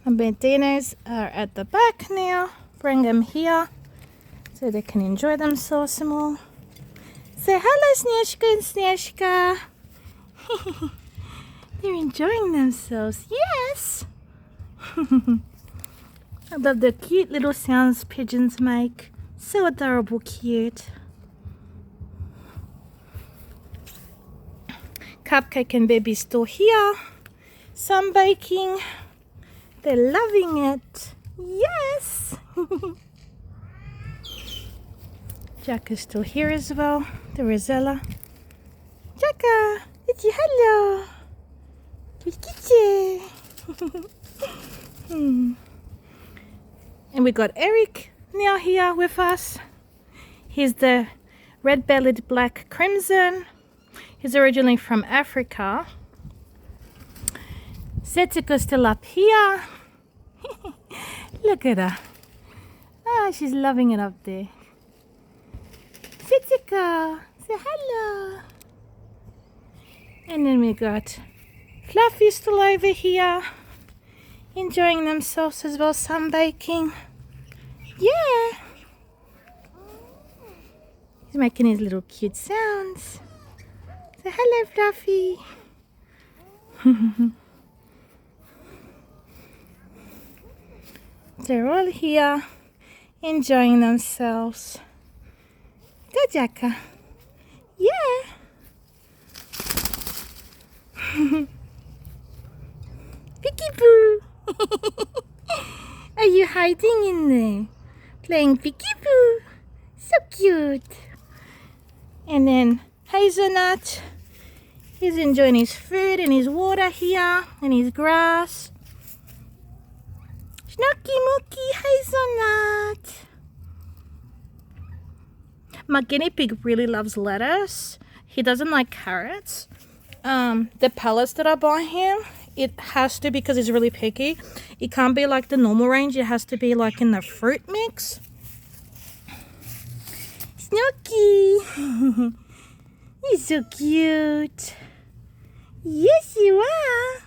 My modenas are at the back now. Bring them here so they can enjoy themselves some more. Say hello, Snezhka and Snezhka. They're enjoying themselves. Yes. I love the cute little sounds pigeons make. So adorable, cute. Cupcake and Baby still here. Sunbaking. They're loving it. Yes. Jack is still here as well. The Rosella. Jacka, it's you. Hello. And we got Eric now here with us. He's the red-bellied black crimson. He's originally from Africa. Setsuko's still up here. Look at her. Ah, she's loving it up there. Setsuko, say hello. And then we got Fluffy still over here, enjoying themselves as well, sunbaking. Yeah. He's making his little cute sounds. Say hello, Fluffy. They're all here, enjoying themselves. Go, Jacka. Yeah. Peekaboo. Are you hiding in there? Playing peekaboo. So cute. And then Hazelnut. He's enjoying his food and his water here and his grass. Snooky Mookie Hazelnut. My guinea pig really loves lettuce. He doesn't like carrots. The pellets that I buy him, it has to, because he's really picky, it can't be like the normal range. It has to be like in the fruit mix. Snooky. You're so cute. Yes, you are.